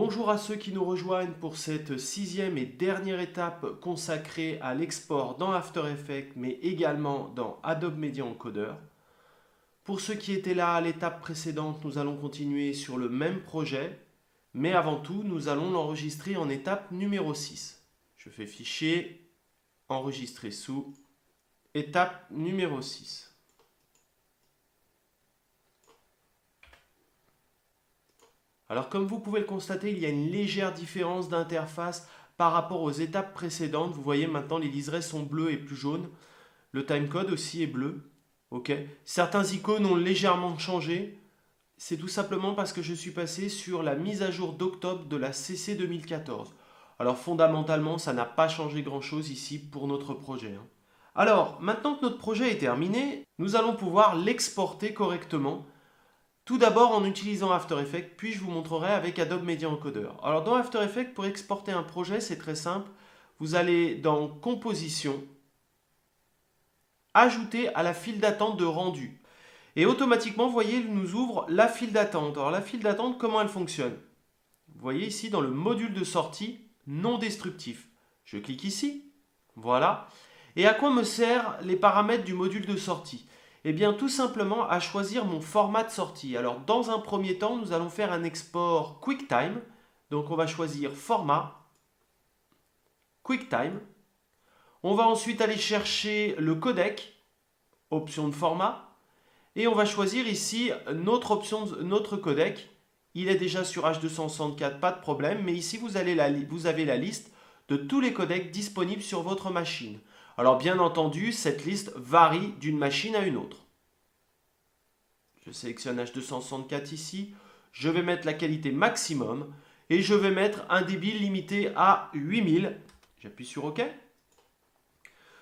Bonjour à ceux qui nous rejoignent pour cette 6e et dernière étape consacrée à l'export dans After Effects mais également dans Adobe Media Encoder. Pour ceux qui étaient là à l'étape précédente, nous allons continuer sur le même projet, mais avant tout, nous allons l'enregistrer en étape numéro 6. Je fais fichier, enregistrer sous, étape numéro 6. Alors comme vous pouvez le constater, il y a une légère différence d'interface par rapport aux étapes précédentes. Vous voyez maintenant les liserés sont bleus et plus jaunes. Le timecode aussi est bleu. Certains icônes ont légèrement changé. C'est tout simplement parce que je suis passé sur la mise à jour d'octobre de la CC 2014. Alors fondamentalement, ça n'a pas changé grand-chose ici pour notre projet. Alors, maintenant que notre projet est terminé, nous allons pouvoir l'exporter correctement. Tout d'abord en utilisant After Effects, puis je vous montrerai avec Adobe Media Encoder. Alors dans After Effects, pour exporter un projet, c'est très simple. Vous allez dans Composition, Ajouter à la file d'attente de rendu. Et automatiquement, vous voyez, il nous ouvre la file d'attente. Alors la file d'attente, comment elle fonctionne? Vous voyez ici dans le module de sortie non destructif. Je clique ici, voilà. Et à quoi me servent les paramètres du module de sortie? Eh bien, tout simplement à choisir mon format de sortie. Alors, dans un premier temps, nous allons faire un export QuickTime. Donc, on va choisir Format, QuickTime. On va ensuite aller chercher le codec, option de format. Et on va choisir ici notre codec. Il est déjà sur H264, pas de problème. Mais ici, vous avez la liste de tous les codecs disponibles sur votre machine. Alors bien entendu, cette liste varie d'une machine à une autre. Je sélectionne H264 ici, je vais mettre la qualité maximum et je vais mettre un débit limité à 8000. J'appuie sur OK.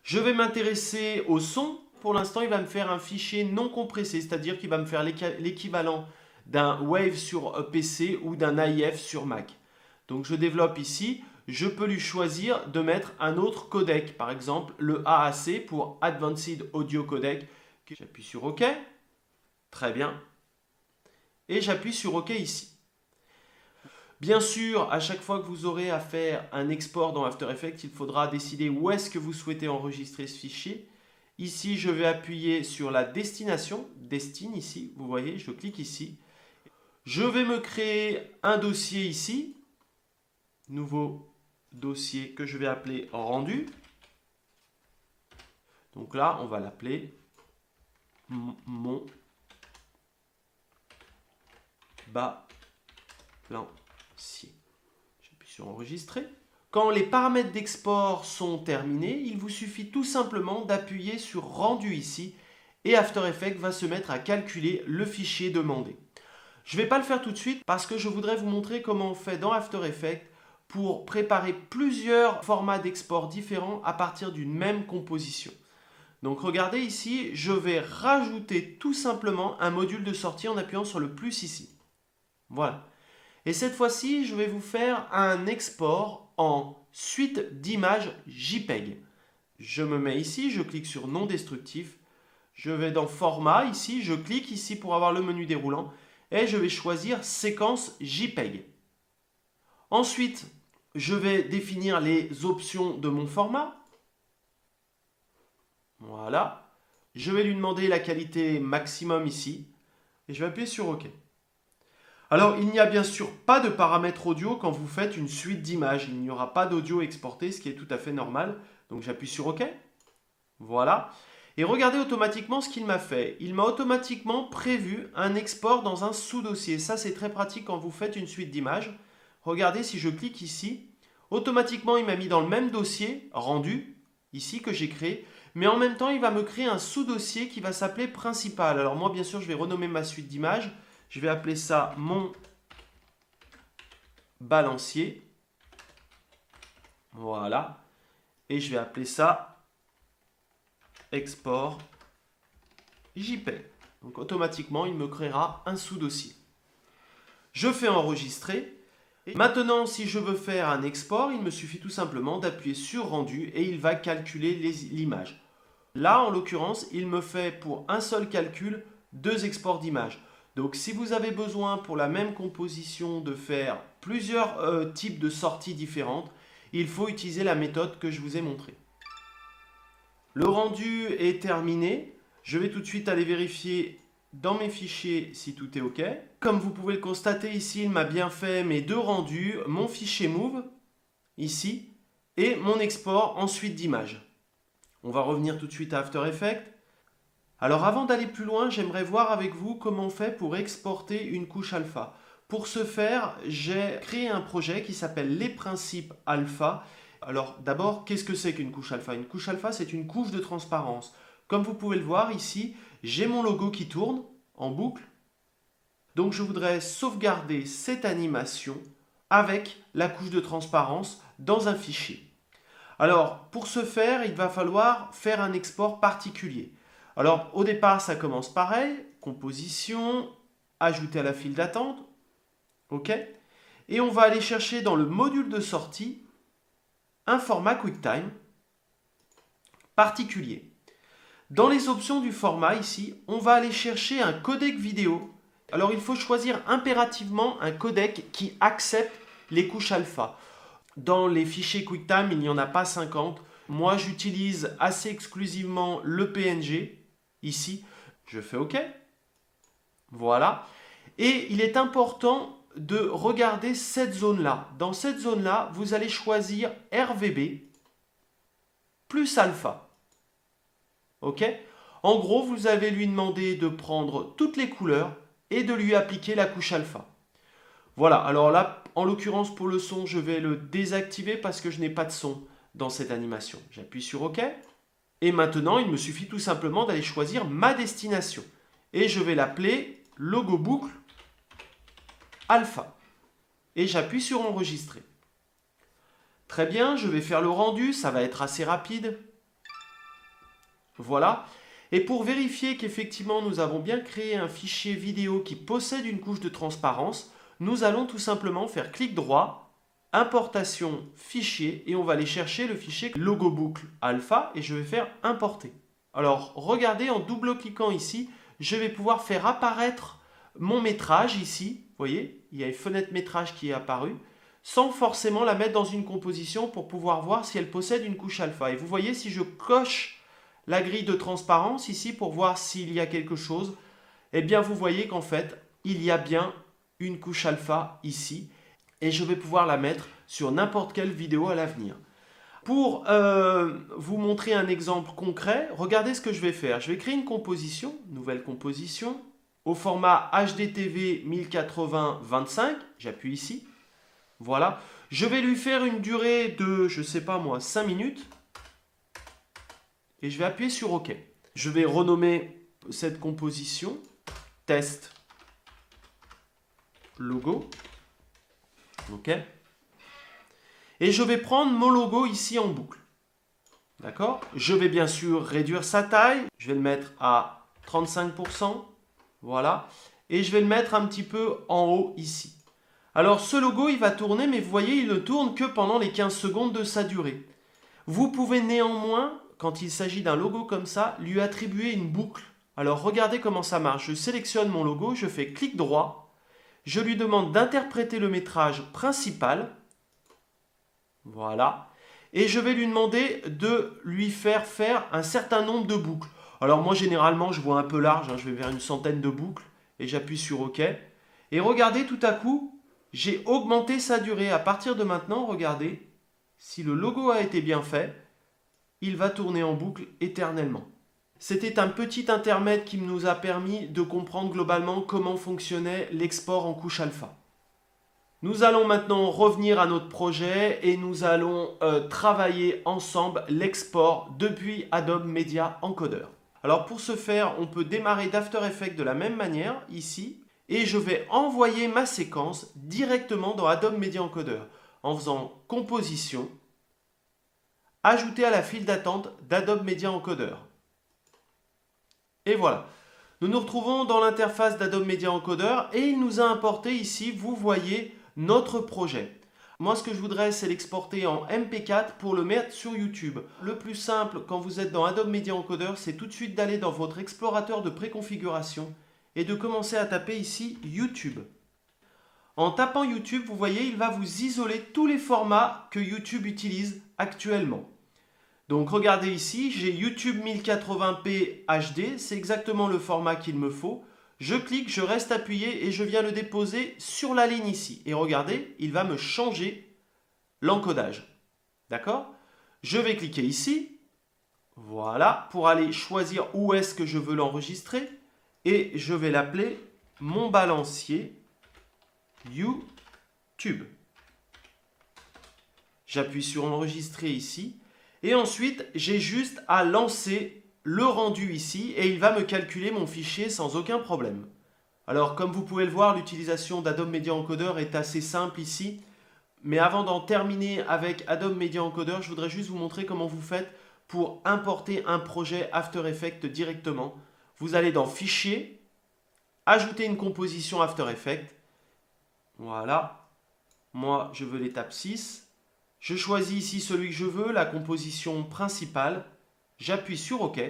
Je vais m'intéresser au son. Pour l'instant, il va me faire un fichier non compressé, c'est-à-dire qu'il va me faire l'équivalent d'un Wave sur PC ou d'un AIF sur Mac. Donc je développe ici. Je peux lui choisir de mettre un autre codec, par exemple le AAC pour Advanced Audio Codec. J'appuie sur OK. Très bien. Et j'appuie sur OK ici. Bien sûr, à chaque fois que vous aurez à faire un export dans After Effects, il faudra décider où est-ce que vous souhaitez enregistrer ce fichier. Ici, je vais appuyer sur la destination, Destine ici, vous voyez, je clique ici. Je vais me créer un dossier ici, nouveau dossier que je vais appeler rendu. Donc là, on va l'appeler mon balancier. J'appuie sur enregistrer. Quand les paramètres d'export sont terminés, il vous suffit tout simplement d'appuyer sur rendu ici et After Effects va se mettre à calculer le fichier demandé. Je ne vais pas le faire tout de suite parce que je voudrais vous montrer comment on fait dans After Effects pour préparer plusieurs formats d'export différents à partir d'une même composition. Donc regardez ici, je vais rajouter tout simplement un module de sortie en appuyant sur le plus ici. Voilà. Et cette fois-ci, je vais vous faire un export en suite d'images JPEG. Je me mets ici, je clique sur non destructif. Je vais dans format ici, je clique ici pour avoir le menu déroulant et je vais choisir séquence JPEG. Ensuite, je vais définir les options de mon format. Voilà. Je vais lui demander la qualité maximum ici. Et je vais appuyer sur OK. Alors, il n'y a bien sûr pas de paramètres audio quand vous faites une suite d'images. Il n'y aura pas d'audio exporté, ce qui est tout à fait normal. Donc, j'appuie sur OK. Voilà. Et regardez automatiquement ce qu'il m'a fait. Il m'a automatiquement prévu un export dans un sous-dossier. Ça, c'est très pratique quand vous faites une suite d'images. Regardez, si je clique ici, automatiquement, il m'a mis dans le même dossier, rendu, ici, que j'ai créé. Mais en même temps, il va me créer un sous-dossier qui va s'appeler principal. Alors moi, bien sûr, je vais renommer ma suite d'images. Je vais appeler ça mon balancier. Voilà. Et je vais appeler ça export JPEG. Donc automatiquement, il me créera un sous-dossier. Je fais enregistrer. Maintenant, si je veux faire un export, il me suffit tout simplement d'appuyer sur rendu et il va calculer l'image. Là, en l'occurrence, il me fait pour un seul calcul 2 exports d'images. Donc si vous avez besoin pour la même composition de faire plusieurs types de sorties différentes, il faut utiliser la méthode que je vous ai montrée. Le rendu est terminé. Je vais tout de suite aller vérifier dans mes fichiers si tout est OK. Comme vous pouvez le constater ici, il m'a bien fait mes deux rendus, mon fichier Move, ici, et mon export ensuite d'image. On va revenir tout de suite à After Effects. Alors avant d'aller plus loin, j'aimerais voir avec vous comment on fait pour exporter une couche alpha. Pour ce faire, j'ai créé un projet qui s'appelle Les Principes Alpha. Alors d'abord, qu'est-ce que c'est qu'une couche alpha? Une couche alpha, c'est une couche de transparence. Comme vous pouvez le voir ici, j'ai mon logo qui tourne en boucle. Donc je voudrais sauvegarder cette animation avec la couche de transparence dans un fichier. Alors pour ce faire, il va falloir faire un export particulier. Alors au départ, ça commence pareil, composition, ajouter à la file d'attente, OK. Et on va aller chercher dans le module de sortie un format QuickTime particulier. Dans les options du format ici, on va aller chercher un codec vidéo. Alors il faut choisir impérativement un codec qui accepte les couches alpha. Dans les fichiers QuickTime, il n'y en a pas 50. Moi, j'utilise assez exclusivement le PNG. Ici, je fais OK. Voilà. Et il est important de regarder cette zone-là. Dans cette zone-là, vous allez choisir RVB plus alpha. OK? En gros, vous allez lui demander de prendre toutes les couleurs et de lui appliquer la couche alpha. Voilà. Alors là, en l'occurrence, pour le son, je vais le désactiver parce que je n'ai pas de son dans cette animation. J'appuie sur OK. Et maintenant, il me suffit tout simplement d'aller choisir ma destination. Et je vais l'appeler logo boucle alpha. Et j'appuie sur enregistrer. Très bien, je vais faire le rendu, ça va être assez rapide. Voilà. Et pour vérifier qu'effectivement nous avons bien créé un fichier vidéo qui possède une couche de transparence, nous allons tout simplement faire clic droit, importation fichier, et on va aller chercher le fichier logo boucle alpha et je vais faire importer. Alors regardez, en double-cliquant ici, je vais pouvoir faire apparaître mon métrage ici. Vous voyez, il y a une fenêtre métrage qui est apparue, sans forcément la mettre dans une composition pour pouvoir voir si elle possède une couche alpha. Et vous voyez, si je coche la grille de transparence ici pour voir s'il y a quelque chose, eh bien vous voyez qu'en fait, il y a bien une couche alpha ici. Et je vais pouvoir la mettre sur n'importe quelle vidéo à l'avenir. Pour vous montrer un exemple concret, regardez ce que je vais faire. Je vais créer une composition, nouvelle composition, au format HDTV 1080-25. J'appuie ici. Voilà. Je vais lui faire une durée de, je ne sais pas moi, 5 minutes. Et je vais appuyer sur OK. Je vais renommer cette composition test logo. OK. Et je vais prendre mon logo ici en boucle. D'accord? Je vais bien sûr réduire sa taille. Je vais le mettre à 35%. Voilà. Et je vais le mettre un petit peu en haut ici. Alors ce logo, il va tourner, mais vous voyez, il ne tourne que pendant les 15 secondes de sa durée. Vous pouvez néanmoins, quand il s'agit d'un logo comme ça, lui attribuer une boucle. Alors regardez comment ça marche. Je sélectionne mon logo, je fais clic droit. Je lui demande d'interpréter le métrage principal. Voilà. Et je vais lui demander de lui faire un certain nombre de boucles. Alors moi, généralement, je vois un peu large. Je vais vers une centaine de boucles. Et j'appuie sur OK. Et regardez, tout à coup, j'ai augmenté sa durée. À partir de maintenant, regardez, si le logo a été bien fait, il va tourner en boucle éternellement. C'était un petit intermède qui nous a permis de comprendre globalement comment fonctionnait l'export en couche alpha. Nous allons maintenant revenir à notre projet et nous allons travailler ensemble l'export depuis Adobe Media Encoder. Alors pour ce faire, on peut démarrer d'After Effects de la même manière, ici, et je vais envoyer ma séquence directement dans Adobe Media Encoder en faisant Composition, Ajouter à la file d'attente d'Adobe Media Encoder. Et voilà. Nous nous retrouvons dans l'interface d'Adobe Media Encoder et il nous a importé ici, vous voyez, notre projet. Moi, ce que je voudrais, c'est l'exporter en MP4 pour le mettre sur YouTube. Le plus simple, quand vous êtes dans Adobe Media Encoder, c'est tout de suite d'aller dans votre explorateur de préconfiguration et de commencer à taper ici YouTube. En tapant YouTube, vous voyez, il va vous isoler tous les formats que YouTube utilise actuellement. Donc regardez ici, j'ai YouTube 1080p HD, c'est exactement le format qu'il me faut. Je clique, je reste appuyé et je viens le déposer sur la ligne ici. Et regardez, il va me changer l'encodage. D'accord? Je vais cliquer ici, voilà, pour aller choisir où est-ce que je veux l'enregistrer. Et je vais l'appeler mon balancier YouTube. J'appuie sur enregistrer ici. Et ensuite, j'ai juste à lancer le rendu ici et il va me calculer mon fichier sans aucun problème. Alors, comme vous pouvez le voir, l'utilisation d'Adobe Media Encoder est assez simple ici. Mais avant d'en terminer avec Adobe Media Encoder, je voudrais juste vous montrer comment vous faites pour importer un projet After Effects directement. Vous allez dans Fichier, ajouter une composition After Effects. Voilà. Moi, je veux l'étape 6. Je choisis ici celui que je veux, la composition principale. J'appuie sur OK.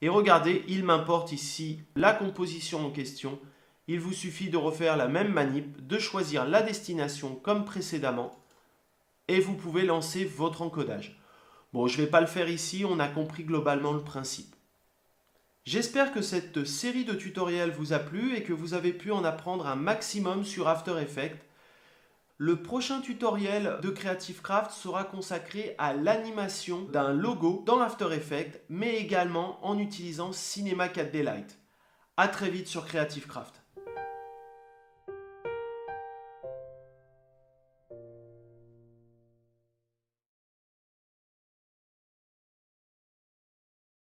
Et regardez, il m'importe ici la composition en question. Il vous suffit de refaire la même manip, de choisir la destination comme précédemment. Et vous pouvez lancer votre encodage. Bon, je ne vais pas le faire ici, on a compris globalement le principe. J'espère que cette série de tutoriels vous a plu et que vous avez pu en apprendre un maximum sur After Effects. Le prochain tutoriel de Creative Craft sera consacré à l'animation d'un logo dans After Effects, mais également en utilisant Cinema 4D Lite. À très vite sur Creative Craft.